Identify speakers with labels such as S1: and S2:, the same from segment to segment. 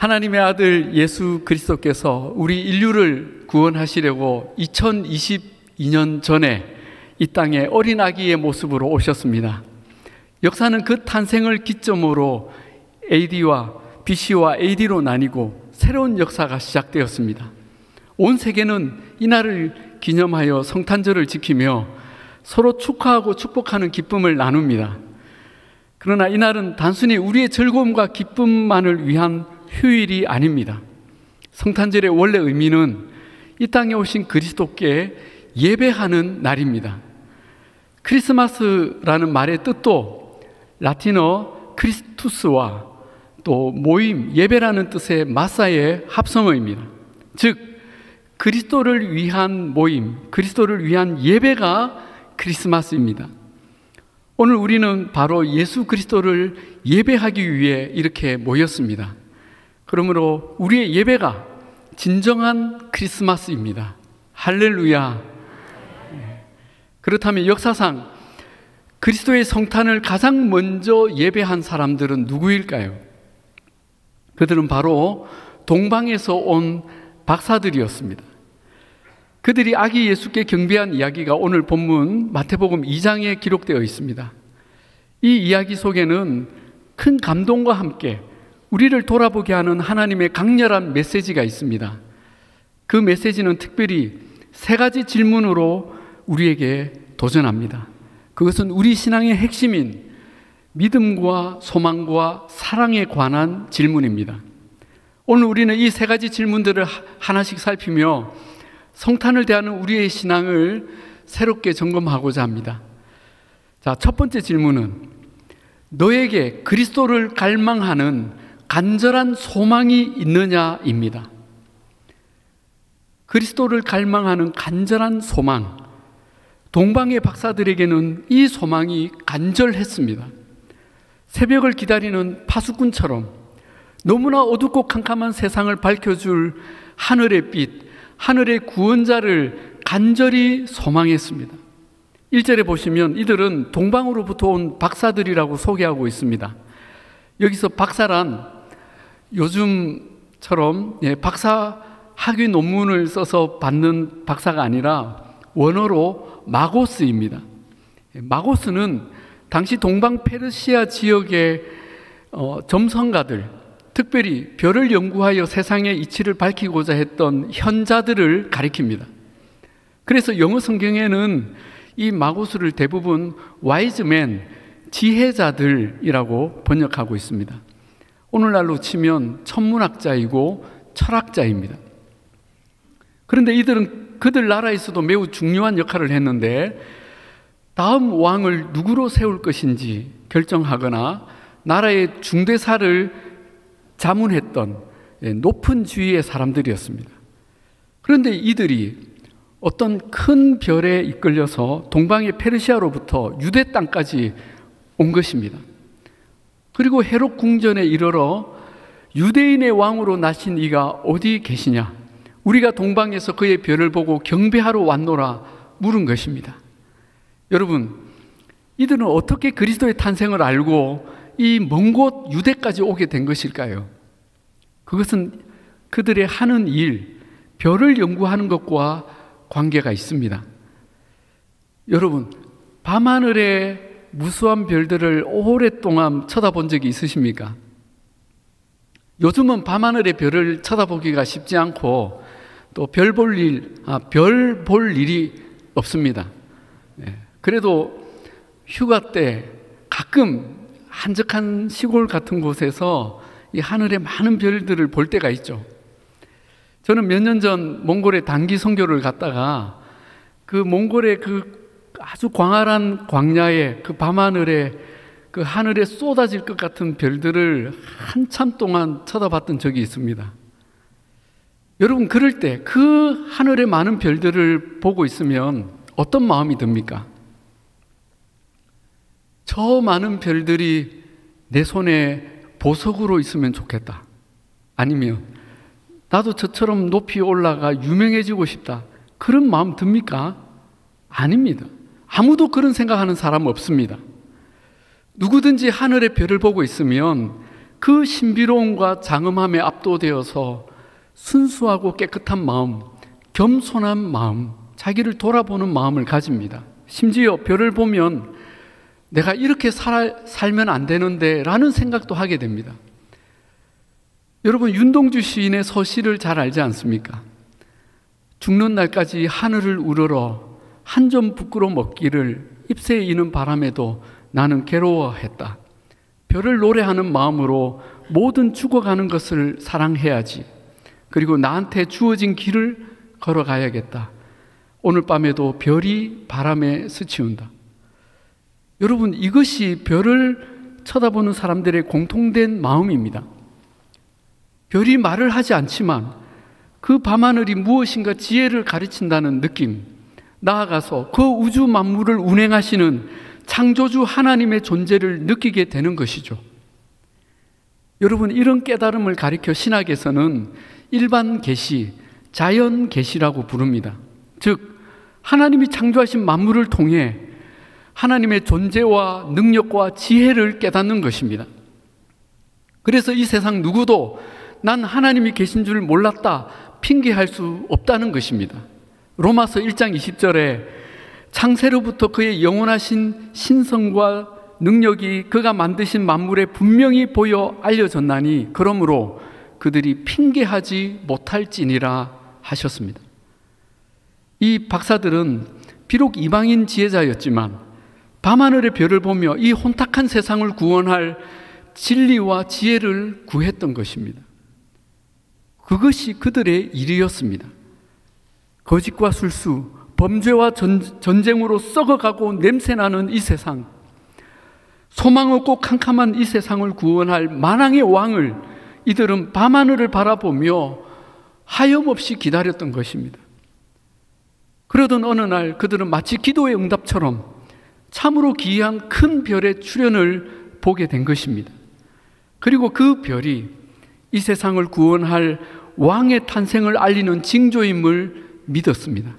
S1: 하나님의 아들 예수 그리스도께서 우리 인류를 구원하시려고 2022년 전에 이 땅에 어린 아기의 모습으로 오셨습니다. 역사는 그 탄생을 기점으로 AD와 BC와 AD로 나뉘고 새로운 역사가 시작되었습니다. 온 세계는 이날을 기념하여 성탄절을 지키며 서로 축하하고 축복하는 기쁨을 나눕니다. 그러나 이날은 단순히 우리의 즐거움과 기쁨만을 위한 휴일이 아닙니다. 성탄절의 원래 의미는 이 땅에 오신 그리스도께 예배하는 날입니다. 크리스마스라는 말의 뜻도 라틴어 크리스투스와 또 모임, 예배라는 뜻의 마사의 합성어입니다. 즉 그리스도를 위한 모임, 그리스도를 위한 예배가 크리스마스입니다. 오늘 우리는 바로 예수 그리스도를 예배하기 위해 이렇게 모였습니다. 그러므로 우리의 예배가 진정한 크리스마스입니다. 할렐루야. 그렇다면 역사상 그리스도의 성탄을 가장 먼저 예배한 사람들은 누구일까요? 그들은 바로 동방에서 온 박사들이었습니다. 그들이 아기 예수께 경배한 이야기가 오늘 본문 마태복음 2장에 기록되어 있습니다. 이 이야기 속에는 큰 감동과 함께 우리를 돌아보게 하는 하나님의 강렬한 메시지가 있습니다. 그 메시지는 특별히 세 가지 질문으로 우리에게 도전합니다. 그것은 우리 신앙의 핵심인 믿음과 소망과 사랑에 관한 질문입니다. 오늘 우리는 이 세 가지 질문들을 하나씩 살피며 성탄을 대하는 우리의 신앙을 새롭게 점검하고자 합니다. 자, 첫 번째 질문은 너에게 그리스도를 갈망하는 간절한 소망이 있느냐입니다. 그리스도를 갈망하는 간절한 소망. 동방의 박사들에게는 이 소망이 간절했습니다. 새벽을 기다리는 파수꾼처럼 너무나 어둡고 캄캄한 세상을 밝혀줄 하늘의 빛, 하늘의 구원자를 간절히 소망했습니다. 1절에 보시면 이들은 동방으로부터 온 박사들이라고 소개하고 있습니다. 여기서 박사란 요즘처럼 박사 학위 논문을 써서 받는 박사가 아니라 원어로 마고스입니다. 마고스는 당시 동방 페르시아 지역의 점성가들, 특별히 별을 연구하여 세상의 이치를 밝히고자 했던 현자들을 가리킵니다. 그래서 영어 성경에는 이 마고스를 대부분 와이즈맨, 지혜자들이라고 번역하고 있습니다. 오늘날로 치면 천문학자이고 철학자입니다. 그런데 이들은 그들 나라에서도 매우 중요한 역할을 했는데 다음 왕을 누구로 세울 것인지 결정하거나 나라의 중대사를 자문했던 높은 지위의 사람들이었습니다. 그런데 이들이 어떤 큰 별에 이끌려서 동방의 페르시아로부터 유대 땅까지 온 것입니다. 그리고 헤롯 궁전에 이르러 유대인의 왕으로 나신 이가 어디 계시냐? 우리가 동방에서 그의 별을 보고 경배하러 왔노라 물은 것입니다. 여러분, 이들은 어떻게 그리스도의 탄생을 알고 이 먼 곳 유대까지 오게 된 것일까요? 그것은 그들의 하는 일, 별을 연구하는 것과 관계가 있습니다. 여러분, 밤하늘에 무수한 별들을 오랫동안 쳐다본 적이 있으십니까? 요즘은 밤하늘의 별을 쳐다보기가 쉽지 않고 또 별 볼 일이 없습니다. 그래도 휴가 때 가끔 한적한 시골 같은 곳에서 이 하늘의 많은 별들을 볼 때가 있죠. 저는 몇 년 전 몽골에 단기 선교를 갔다가 그 몽골의 그 아주 광활한 광야에 그 밤하늘에 그 하늘에 쏟아질 것 같은 별들을 한참 동안 쳐다봤던 적이 있습니다. 여러분, 그럴 때 그 하늘의 많은 별들을 보고 있으면 어떤 마음이 듭니까? 저 많은 별들이 내 손에 보석으로 있으면 좋겠다. 아니면 나도 저처럼 높이 올라가 유명해지고 싶다. 그런 마음 듭니까? 아닙니다. 아무도 그런 생각하는 사람 없습니다. 누구든지 하늘의 별을 보고 있으면 그 신비로움과 장엄함에 압도되어서 순수하고 깨끗한 마음, 겸손한 마음, 자기를 돌아보는 마음을 가집니다. 심지어 별을 보면 내가 이렇게 살면 안 되는데 라는 생각도 하게 됩니다. 여러분, 윤동주 시인의 서시를 잘 알지 않습니까? 죽는 날까지 하늘을 우러러 한 점 부끄러 먹기를 잎새에 이는 바람에도 나는 괴로워했다. 별을 노래하는 마음으로 모든 죽어가는 것을 사랑해야지. 그리고 나한테 주어진 길을 걸어가야겠다. 오늘 밤에도 별이 바람에 스치운다. 여러분, 이것이 별을 쳐다보는 사람들의 공통된 마음입니다. 별이 말을 하지 않지만 그 밤하늘이 무엇인가 지혜를 가르친다는 느낌, 나아가서 그 우주 만물을 운행하시는 창조주 하나님의 존재를 느끼게 되는 것이죠. 여러분, 이런 깨달음을 가리켜 신학에서는 일반 계시, 자연 계시라고 부릅니다. 즉, 하나님이 창조하신 만물을 통해 하나님의 존재와 능력과 지혜를 깨닫는 것입니다. 그래서 이 세상 누구도 난 하나님이 계신 줄 몰랐다 핑계할 수 없다는 것입니다. 로마서 1장 20절에 창세로부터 그의 영원하신 신성과 능력이 그가 만드신 만물에 분명히 보여 알려졌나니 그러므로 그들이 핑계하지 못할지니라 하셨습니다. 이 박사들은 비록 이방인 지혜자였지만 밤하늘의 별을 보며 이 혼탁한 세상을 구원할 진리와 지혜를 구했던 것입니다. 그것이 그들의 일이었습니다. 거짓과 술수, 범죄와 전쟁으로 썩어가고 냄새나는 이 세상, 소망 없고 캄캄한 이 세상을 구원할 만왕의 왕을 이들은 밤하늘을 바라보며 하염없이 기다렸던 것입니다. 그러던 어느 날 그들은 마치 기도의 응답처럼 참으로 기이한 큰 별의 출현을 보게 된 것입니다. 그리고 그 별이 이 세상을 구원할 왕의 탄생을 알리는 징조임을 믿었습니다.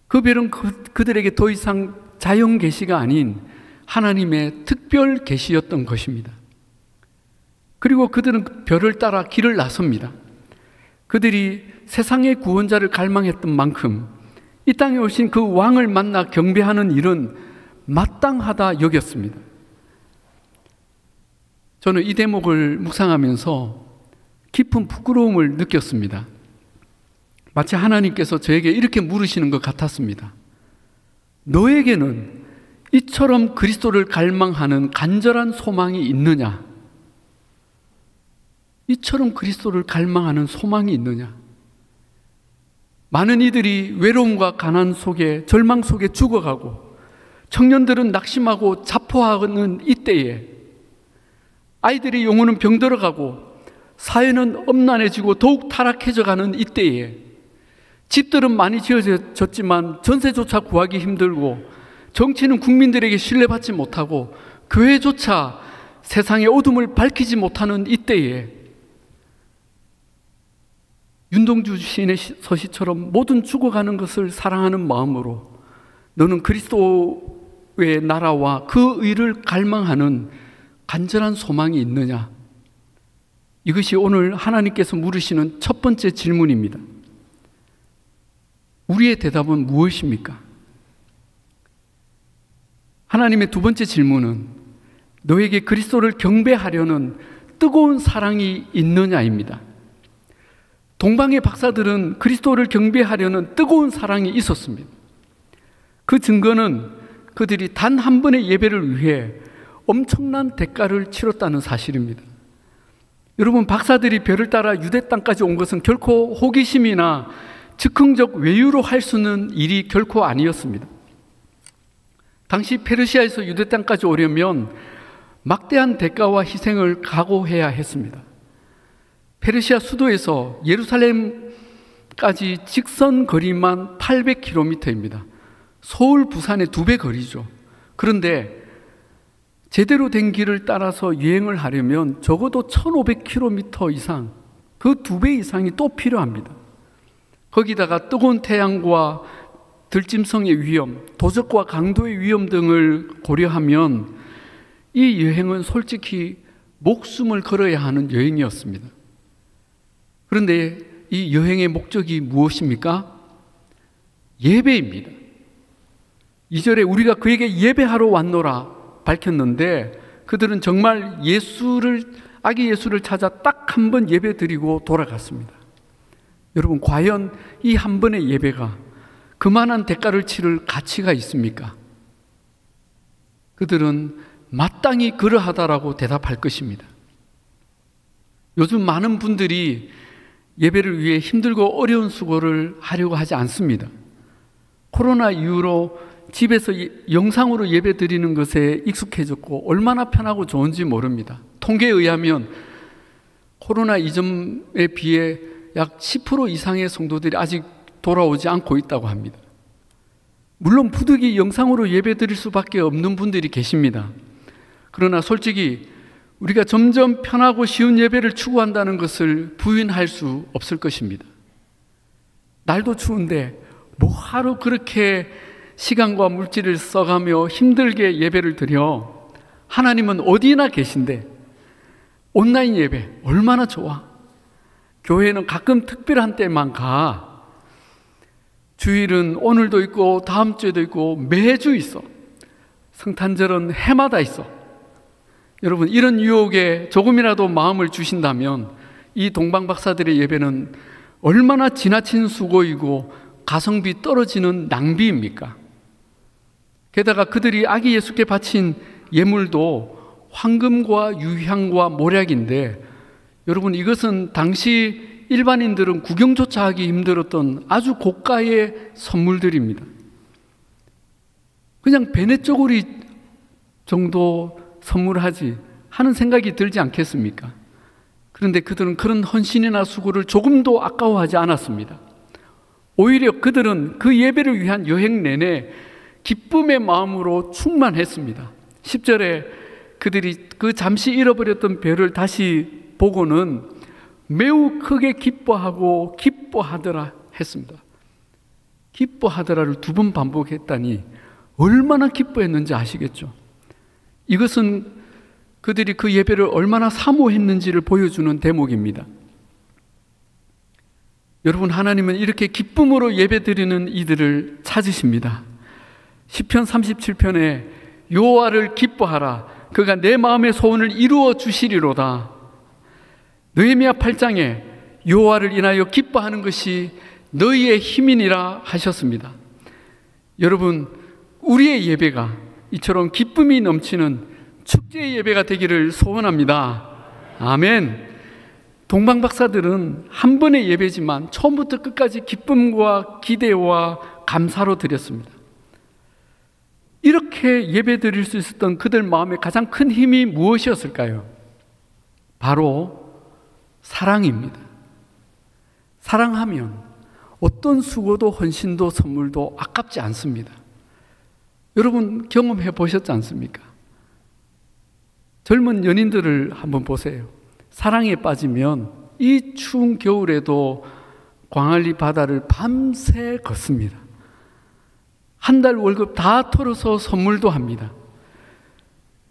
S1: 그 별은 그들에게 더 이상 자연 계시가 아닌 하나님의 특별 계시였던 것입니다. 그리고 그들은 별을 따라 길을 나섭니다. 그들이 세상의 구원자를 갈망했던 만큼 이 땅에 오신 그 왕을 만나 경배하는 일은 마땅하다 여겼습니다. 저는 이 대목을 묵상하면서 깊은 부끄러움을 느꼈습니다. 마치 하나님께서 저에게 이렇게 물으시는 것 같았습니다. 너에게는 이처럼 그리스도를 갈망하는 간절한 소망이 있느냐? 이처럼 그리스도를 갈망하는 소망이 있느냐? 많은 이들이 외로움과 가난 속에, 절망 속에 죽어가고 청년들은 낙심하고 자포하는 이때에 아이들의 영혼은 병들어가고 사회는 엄난해지고 더욱 타락해져가는 이때에 집들은 많이 지어졌지만 전세조차 구하기 힘들고 정치는 국민들에게 신뢰받지 못하고 교회조차 세상의 어둠을 밝히지 못하는 이때에 윤동주 시인의 서시처럼 모든 죽어가는 것을 사랑하는 마음으로 너는 그리스도의 나라와 그 의를 갈망하는 간절한 소망이 있느냐? 이것이 오늘 하나님께서 물으시는 첫 번째 질문입니다. 우리의 대답은 무엇입니까? 하나님의 두 번째 질문은 너에게 그리스도를 경배하려는 뜨거운 사랑이 있느냐입니다. 동방의 박사들은 그리스도를 경배하려는 뜨거운 사랑이 있었습니다. 그 증거는 그들이 단 한 번의 예배를 위해 엄청난 대가를 치렀다는 사실입니다. 여러분, 박사들이 별을 따라 유대 땅까지 온 것은 결코 호기심이나 즉흥적 외유로 할 수 있는 일이 결코 아니었습니다. 당시 페르시아에서 유대 땅까지 오려면 막대한 대가와 희생을 각오해야 했습니다. 페르시아 수도에서 예루살렘까지 직선 거리만 800km입니다. 서울, 부산의 2배 거리죠. 그런데 제대로 된 길을 따라서 여행을 하려면 적어도 1500km 이상, 그 2배 이상이 또 필요합니다. 거기다가 뜨거운 태양과 들짐승의 위험, 도적과 강도의 위험 등을 고려하면 이 여행은 솔직히 목숨을 걸어야 하는 여행이었습니다. 그런데 이 여행의 목적이 무엇입니까? 예배입니다. 2절에 우리가 그에게 예배하러 왔노라 밝혔는데 그들은 정말 아기 예수를 찾아 딱 한 번 예배 드리고 돌아갔습니다. 여러분, 과연 이 한 번의 예배가 그만한 대가를 치를 가치가 있습니까? 그들은 마땅히 그러하다라고 대답할 것입니다. 요즘 많은 분들이 예배를 위해 힘들고 어려운 수고를 하려고 하지 않습니다. 코로나 이후로 집에서 영상으로 예배 드리는 것에 익숙해졌고 얼마나 편하고 좋은지 모릅니다. 통계에 의하면 코로나 이전에 비해 약 10% 이상의 성도들이 아직 돌아오지 않고 있다고 합니다. 물론 부득이 영상으로 예배 드릴 수밖에 없는 분들이 계십니다. 그러나 솔직히 우리가 점점 편하고 쉬운 예배를 추구한다는 것을 부인할 수 없을 것입니다. 날도 추운데 뭐하러 그렇게 시간과 물질을 써가며 힘들게 예배를 드려? 하나님은 어디나 계신데 온라인 예배 얼마나 좋아? 교회는 가끔 특별한 때만 가. 주일은 오늘도 있고 다음 주에도 있고 매주 있어. 성탄절은 해마다 있어. 여러분, 이런 유혹에 조금이라도 마음을 주신다면 이 동방박사들의 예배는 얼마나 지나친 수고이고 가성비 떨어지는 낭비입니까? 게다가 그들이 아기 예수께 바친 예물도 황금과 유향과 모략인데, 여러분, 이것은 당시 일반인들은 구경조차 하기 힘들었던 아주 고가의 선물들입니다. 그냥 베네쪼고리 정도 선물하지 하는 생각이 들지 않겠습니까? 그런데 그들은 그런 헌신이나 수고를 조금도 아까워하지 않았습니다. 오히려 그들은 그 예배를 위한 여행 내내 기쁨의 마음으로 충만했습니다. 10절에 그들이 그 잠시 잃어버렸던 별을 다시 보고는 매우 크게 기뻐하고 기뻐하더라 했습니다. 기뻐하더라를 2번 반복했다니 얼마나 기뻐했는지 아시겠죠? 이것은 그들이 그 예배를 얼마나 사모했는지를 보여주는 대목입니다. 여러분, 하나님은 이렇게 기쁨으로 예배드리는 이들을 찾으십니다. 시편 37편에 여호와를 기뻐하라, 그가 내 마음의 소원을 이루어 주시리로다. 느헤미야 8장에 여호와를 인하여 기뻐하는 것이 너희의 힘이니라 하셨습니다. 여러분, 우리의 예배가 이처럼 기쁨이 넘치는 축제의 예배가 되기를 소원합니다. 아멘. 동방박사들은 한 번의 예배지만 처음부터 끝까지 기쁨과 기대와 감사로 드렸습니다. 이렇게 예배 드릴 수 있었던 그들 마음의 가장 큰 힘이 무엇이었을까요? 바로 사랑입니다. 사랑하면 어떤 수고도 헌신도 선물도 아깝지 않습니다. 여러분, 경험해 보셨지 않습니까? 젊은 연인들을 한번 보세요. 사랑에 빠지면 이 추운 겨울에도 광안리 바다를 밤새 걷습니다. 한 달 월급 다 털어서 선물도 합니다.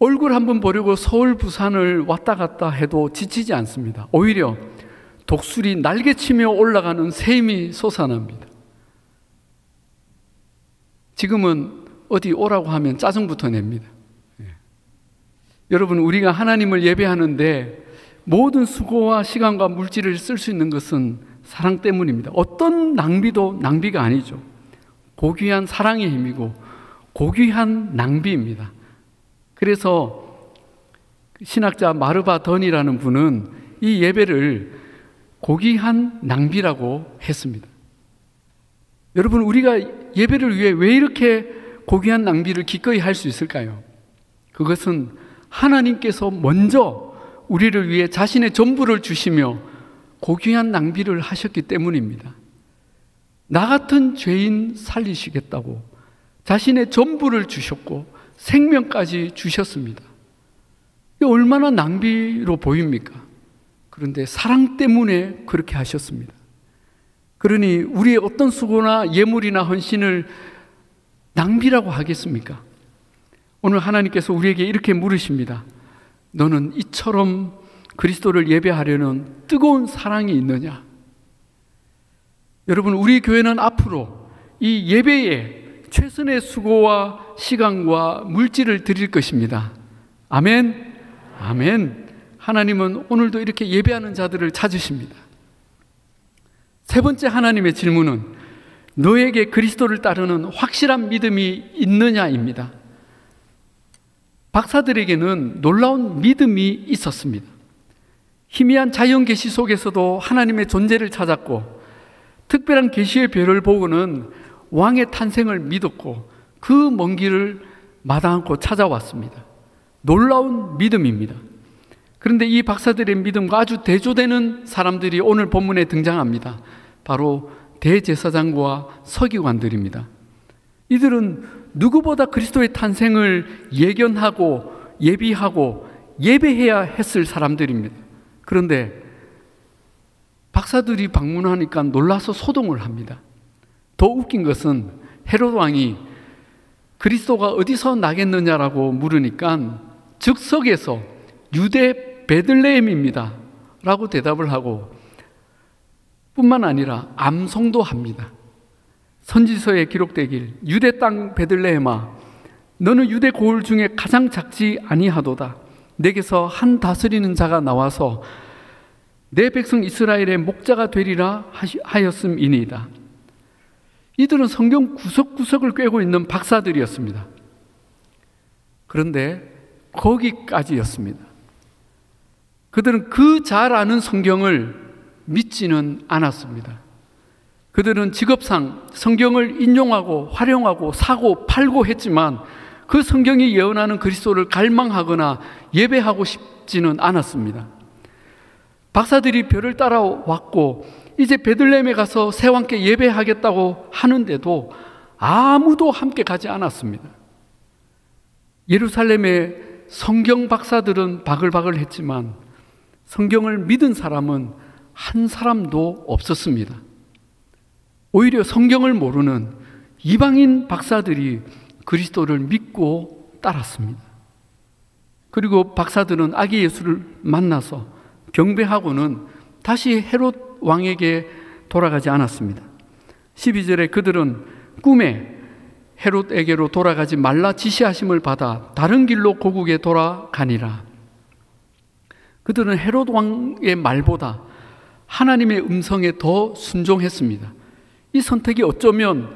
S1: 얼굴 한번 보려고 서울, 부산을 왔다 갔다 해도 지치지 않습니다. 오히려 독수리 날개치며 올라가는 샘이 솟아납니다. 지금은 어디 오라고 하면 짜증부터 냅니다. 여러분, 우리가 하나님을 예배하는데 모든 수고와 시간과 물질을 쓸 수 있는 것은 사랑 때문입니다. 어떤 낭비도 낭비가 아니죠. 고귀한 사랑의 힘이고 고귀한 낭비입니다. 그래서 신학자 마르바 던이라는 분은 이 예배를 고귀한 낭비라고 했습니다. 여러분, 우리가 예배를 위해 왜 이렇게 고귀한 낭비를 기꺼이 할 수 있을까요? 그것은 하나님께서 먼저 우리를 위해 자신의 전부를 주시며 고귀한 낭비를 하셨기 때문입니다. 나 같은 죄인 살리시겠다고 자신의 전부를 주셨고 생명까지 주셨습니다. 이게 얼마나 낭비로 보입니까? 그런데 사랑 때문에 그렇게 하셨습니다. 그러니 우리의 어떤 수고나 예물이나 헌신을 낭비라고 하겠습니까? 오늘 하나님께서 우리에게 이렇게 물으십니다. 너는 이처럼 그리스도를 예배하려는 뜨거운 사랑이 있느냐? 여러분, 우리 교회는 앞으로 이 예배에 최선의 수고와 시간과 물질을 드릴 것입니다. 아멘. 아멘. 하나님은 오늘도 이렇게 예배하는 자들을 찾으십니다. 세 번째 하나님의 질문은 너에게 그리스도를 따르는 확실한 믿음이 있느냐입니다. 박사들에게는 놀라운 믿음이 있었습니다. 희미한 자연 계시 속에서도 하나님의 존재를 찾았고, 특별한 계시의 별을 보고는 왕의 탄생을 믿었고, 그 먼 길을 마다 않고 찾아왔습니다. 놀라운 믿음입니다. 그런데 이 박사들의 믿음과 아주 대조되는 사람들이 오늘 본문에 등장합니다. 바로 대제사장과 서기관들입니다. 이들은 누구보다 그리스도의 탄생을 예견하고 예비하고 예배해야 했을 사람들입니다. 그런데 박사들이 방문하니까 놀라서 소동을 합니다. 더 웃긴 것은 헤롯 왕이 그리스도가 어디서 나겠느냐라고 물으니까 즉석에서 유대 베들레헴입니다 라고 대답을 하고, 뿐만 아니라 암송도 합니다. 선지서에 기록되길 유대 땅 베들레헴아, 너는 유대 고을 중에 가장 작지 아니하도다. 내게서 한 다스리는 자가 나와서 내 백성 이스라엘의 목자가 되리라 하였음이니이다. 이들은 성경 구석구석을 꿰고 있는 박사들이었습니다. 그런데 거기까지였습니다. 그들은 그 잘 아는 성경을 믿지는 않았습니다. 그들은 직업상 성경을 인용하고 활용하고 사고 팔고 했지만 그 성경이 예언하는 그리스도를 갈망하거나 예배하고 싶지는 않았습니다. 박사들이 별을 따라왔고 이제 베들레헴에 가서 새왕께 예배하겠다고 하는데도 아무도 함께 가지 않았습니다. 예루살렘의 성경 박사들은 바글바글 했지만 성경을 믿은 사람은 한 사람도 없었습니다. 오히려 성경을 모르는 이방인 박사들이 그리스도를 믿고 따랐습니다. 그리고 박사들은 아기 예수를 만나서 경배하고는 다시 헤롯 왕에게 돌아가지 않았습니다. 12절에 그들은 꿈에 헤롯에게로 돌아가지 말라 지시하심을 받아 다른 길로 고국에 돌아가니라. 그들은 헤롯 왕의 말보다 하나님의 음성에 더 순종했습니다. 이 선택이 어쩌면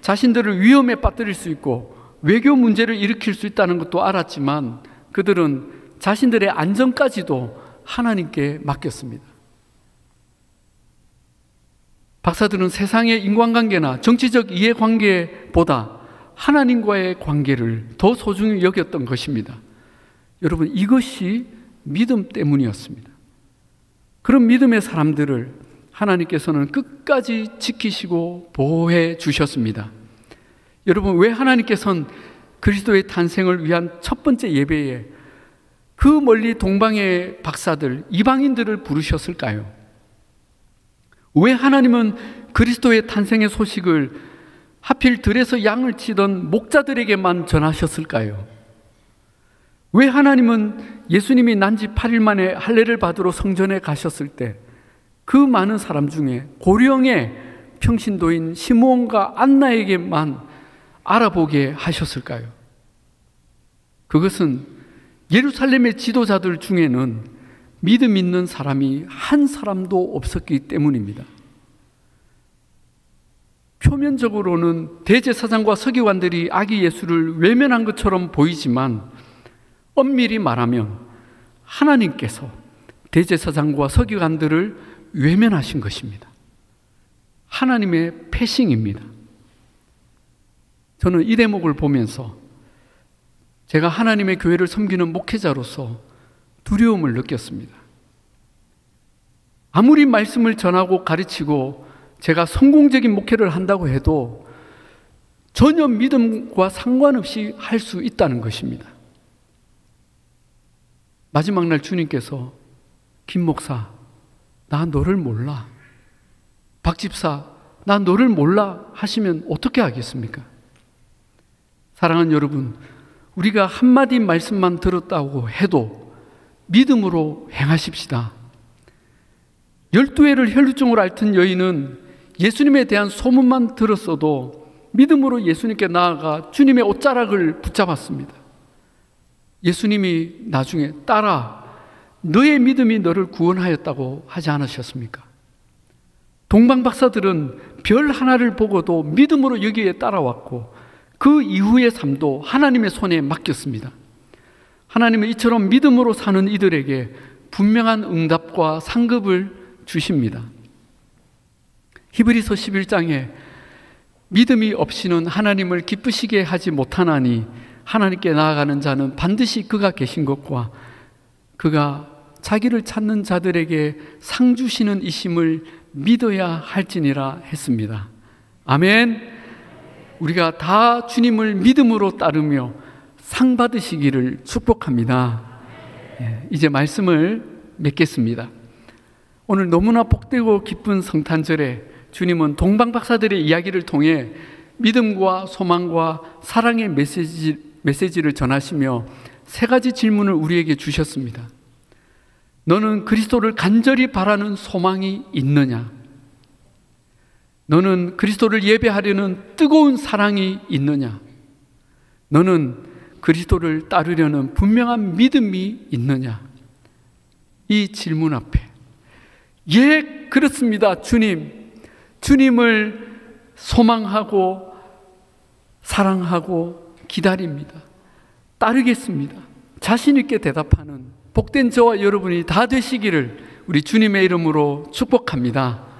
S1: 자신들을 위험에 빠뜨릴 수 있고 외교 문제를 일으킬 수 있다는 것도 알았지만 그들은 자신들의 안전까지도 하나님께 맡겼습니다. 박사들은 세상의 인간관계나 정치적 이해관계보다 하나님과의 관계를 더 소중히 여겼던 것입니다. 여러분, 이것이 믿음 때문이었습니다. 그런 믿음의 사람들을 하나님께서는 끝까지 지키시고 보호해 주셨습니다. 여러분, 왜 하나님께서는 그리스도의 탄생을 위한 첫 번째 예배에 그 멀리 동방의 박사들, 이방인들을 부르셨을까요? 왜 하나님은 그리스도의 탄생의 소식을 하필 들에서 양을 치던 목자들에게만 전하셨을까요? 왜 하나님은 예수님이 난 지 8일 만에 할례를 받으러 성전에 가셨을 때 그 많은 사람 중에 고령의 평신도인 시므온과 안나에게만 알아보게 하셨을까요? 그것은 예루살렘의 지도자들 중에는 믿음 있는 사람이 한 사람도 없었기 때문입니다. 표면적으로는 대제사장과 서기관들이 아기 예수를 외면한 것처럼 보이지만 엄밀히 말하면 하나님께서 대제사장과 서기관들을 외면하신 것입니다. 하나님의 패싱입니다. 저는 이 대목을 보면서 제가 하나님의 교회를 섬기는 목회자로서 두려움을 느꼈습니다. 아무리 말씀을 전하고 가르치고 제가 성공적인 목회를 한다고 해도 전혀 믿음과 상관없이 할 수 있다는 것입니다. 마지막 날 주님께서 김 목사, 나 너를 몰라. 박 집사, 나 너를 몰라 하시면 어떻게 하겠습니까? 사랑하는 여러분, 우리가 한마디 말씀만 들었다고 해도 믿음으로 행하십시다. 12회를 혈루증으로 앓던 여인은 예수님에 대한 소문만 들었어도 믿음으로 예수님께 나아가 주님의 옷자락을 붙잡았습니다. 예수님이 나중에 딸아, 너의 믿음이 너를 구원하였다고 하지 않으셨습니까? 동방박사들은 별 하나를 보고도 믿음으로 여기에 따라왔고 그 이후의 삶도 하나님의 손에 맡겼습니다. 하나님은 이처럼 믿음으로 사는 이들에게 분명한 응답과 상급을 주십니다. 히브리서 11장에 믿음이 없이는 하나님을 기쁘시게 하지 못하나니 하나님께 나아가는 자는 반드시 그가 계신 것과 그가 자기를 찾는 자들에게 상 주시는 이심을 믿어야 할지니라 했습니다. 아멘. 우리가 다 주님을 믿음으로 따르며 상 받으시기를 축복합니다. 이제 말씀을 맺겠습니다. 오늘 너무나 복되고 기쁜 성탄절에 주님은 동방박사들의 이야기를 통해 믿음과 소망과 사랑의 메시지를 전하시며 세 가지 질문을 우리에게 주셨습니다. 너는 그리스도를 간절히 바라는 소망이 있느냐? 너는 그리스도를 예배하려는 뜨거운 사랑이 있느냐? 너는 그리스도를 따르려는 분명한 믿음이 있느냐? 이 질문 앞에 예, 그렇습니다. 주님을 소망하고 사랑하고 기다립니다. 따르겠습니다. 자신 있게 대답하는 복된 저와 여러분이 다 되시기를 우리 주님의 이름으로 축복합니다.